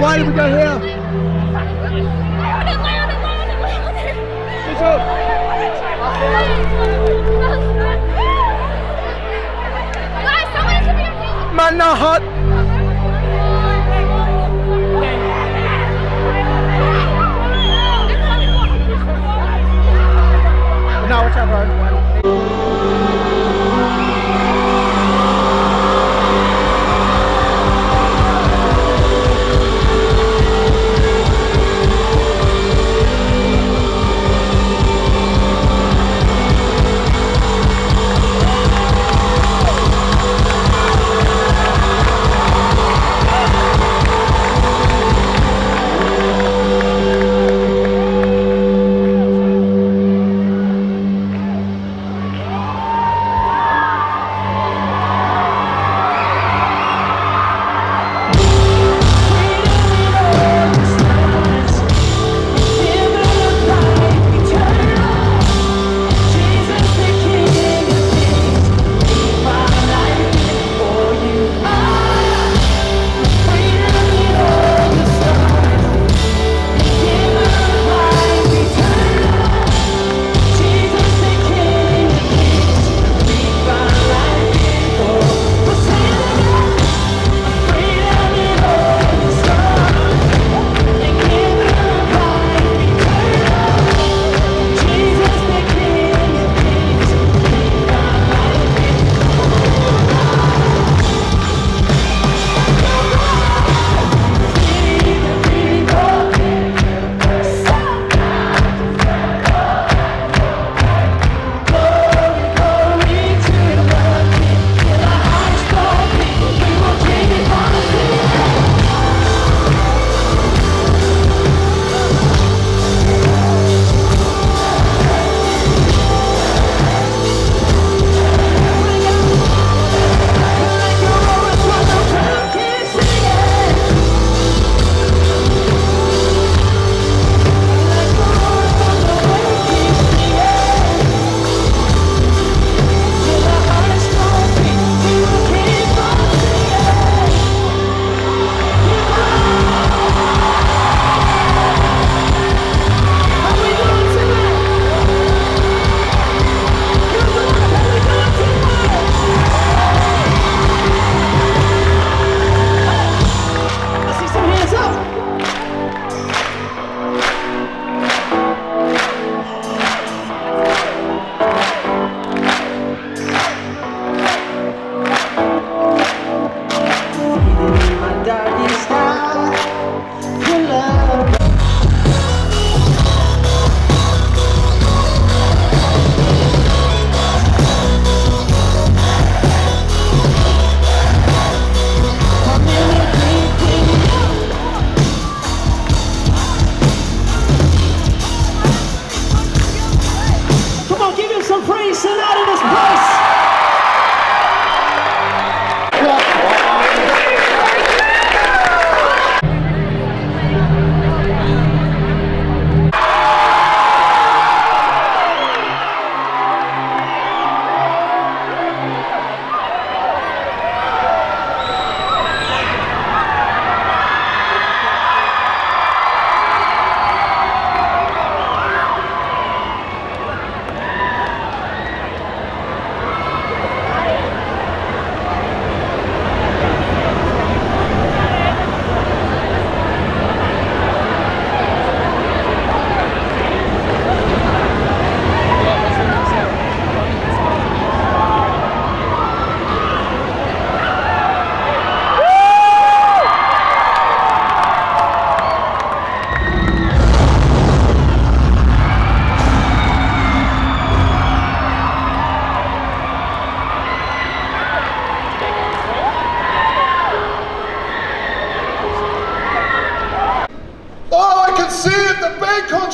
Why did we go here? Manahat. No, watch out, bro.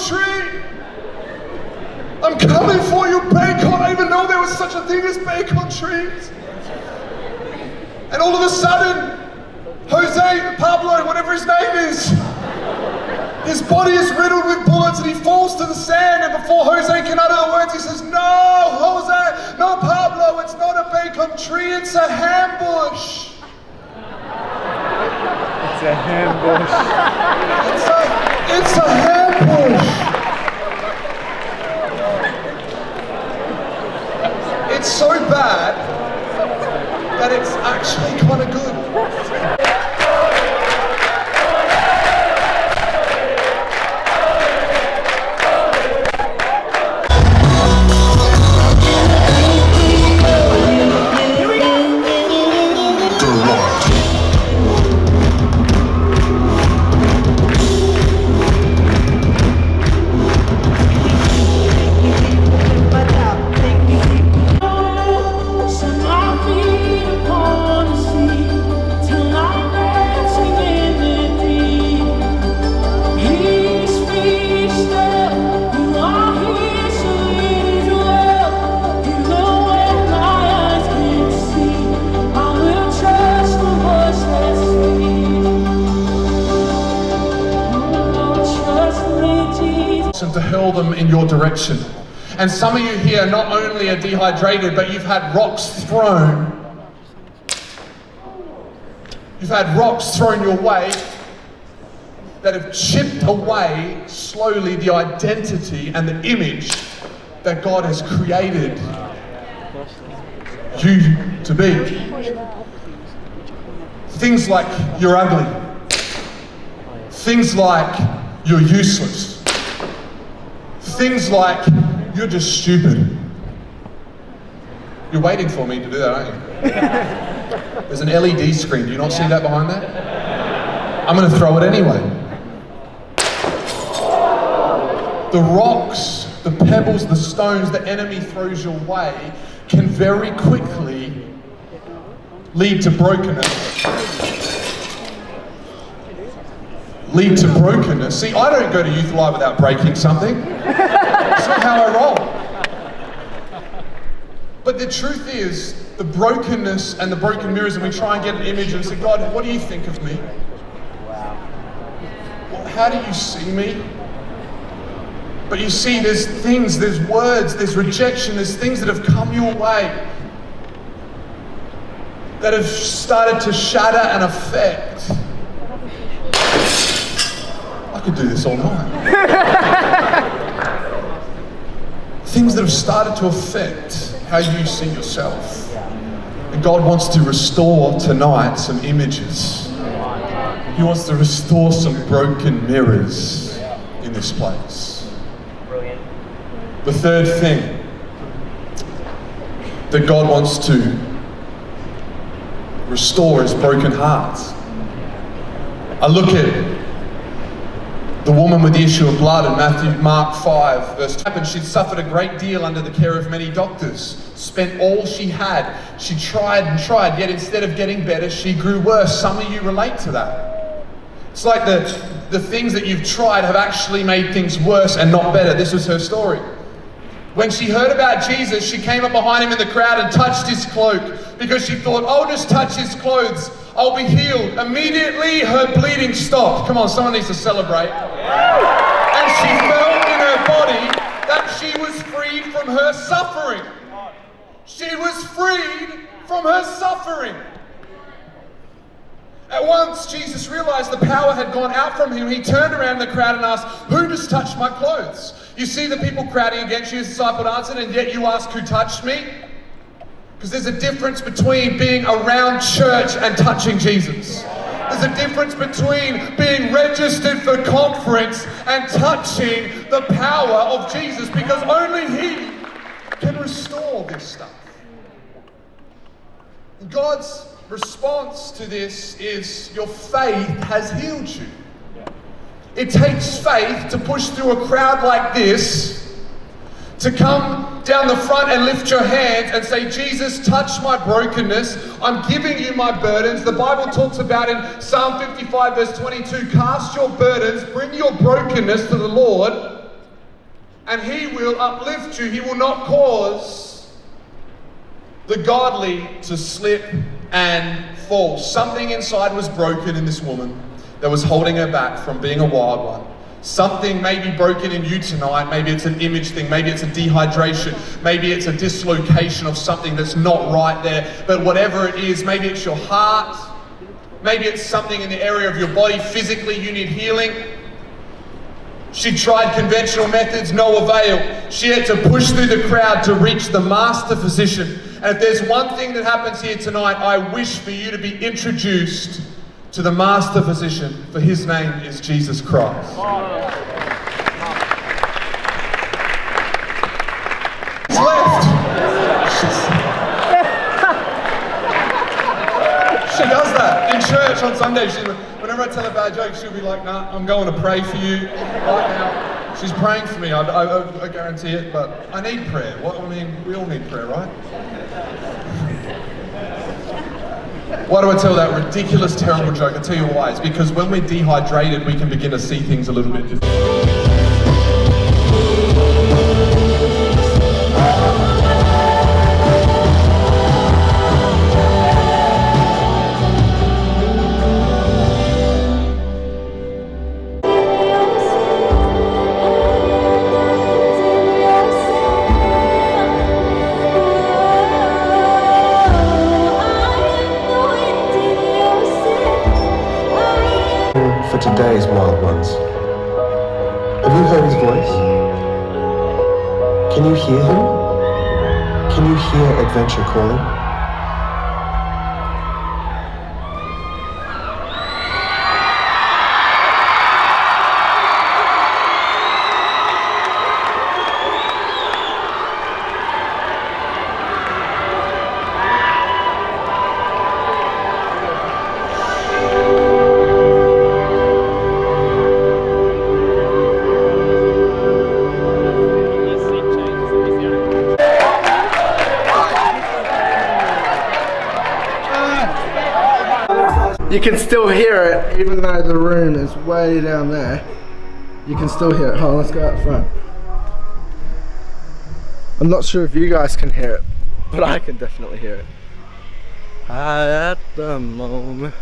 Tree. I'm coming for you, Bacon. I didn't even know there was such a thing as bacon trees. And all of a sudden, Jose, Pablo, whatever his name is, his body is riddled with bullets and he falls to the sand, and before Jose can utter the words, he says, "No, Jose, no, Pablo, it's not a bacon tree, it's a hambush." It's a ambush. It's a ambush. It's so bad that it's actually kind of good. To hurl them in your direction. And some of you here not only are dehydrated, but you've had rocks thrown. You've had rocks thrown your way that have chipped away slowly the identity and the image that God has created you to be. Things like you're ugly. Things like you're useless. Things like, you're just stupid. You're waiting for me to do that, aren't you? There's an LED screen. Do you not see that behind that? I'm going to throw it anyway. The rocks, the pebbles, the stones the enemy throws your way can very quickly lead to brokenness. Lead to brokenness. See, I don't go to Youth Live without breaking something. It's not how I roll. But the truth is, the brokenness and the broken mirrors, and we try and get an image and say, God, what do you think of me? Well, how do you see me? But you see, there's things, there's words, there's rejection, there's things that have come your way that have started to shatter and affect. I could do this all night. Things that have started to affect how you see yourself. And God wants to restore tonight some images. He wants to restore some broken mirrors in this place. The third thing that God wants to restore is broken hearts. I look at the woman with the issue of blood in Mark 5, verse 2. And she'd suffered a great deal under the care of many doctors, spent all she had. She tried and tried, yet instead of getting better, she grew worse. Some of you relate to that. It's like the things that you've tried have actually made things worse and not better. This was her story. When she heard about Jesus, she came up behind him in the crowd and touched his cloak because she thought, I'll just touch his clothes, I'll be healed. Immediately, her bleeding stopped. Come on, someone needs to celebrate. And she felt in her body that she was freed from her suffering. She was freed from her suffering. At once, Jesus realized the power had gone out from him. He turned around in the crowd and asked, who just touched my clothes? You see the people crowding against you, his disciple answered, and yet you ask who touched me? Because there's a difference between being around church and touching Jesus. There's a difference between being registered for conference and touching the power of Jesus, because only he can restore this stuff. God's response to this is your faith has healed you. It takes faith to push through a crowd like this, to come down the front and lift your hands and say, Jesus, touch my brokenness. I'm giving you my burdens. The Bible talks about in Psalm 55 verse 22, cast your burdens, bring your brokenness to the Lord, and he will uplift you. He will not cause the godly to slip and fall. Something inside was broken in this woman that was holding her back from being a wild one. Something may be broken in you tonight. Maybe it's an image thing. Maybe it's a dehydration. Maybe it's a dislocation of something that's not right there. But whatever it is, maybe it's your heart. Maybe it's something in the area of your body. Physically, you need healing. She tried conventional methods, no avail. She had to push through the crowd to reach the master physician. And if there's one thing that happens here tonight, I wish for you to be introduced to the master physician, for his name is Jesus Christ. He's left. She does that in church on Sunday. Whenever I tell a bad joke, she'll be like, nah, I'm going to pray for you right now. She's praying for me, I guarantee it, but I need prayer. I mean, we all need prayer, right? Why do I tell that ridiculous, terrible joke? I'll tell you why. It's because when we're dehydrated, we can begin to see things a little bit different. For today's wild ones. Have you heard his voice? Can you hear him? Can you hear adventure calling? You can still hear it, even though the room is way down there. You can still hear it. Hold on, let's go out front. I'm not sure if you guys can hear it, but I can definitely hear it. At the moment.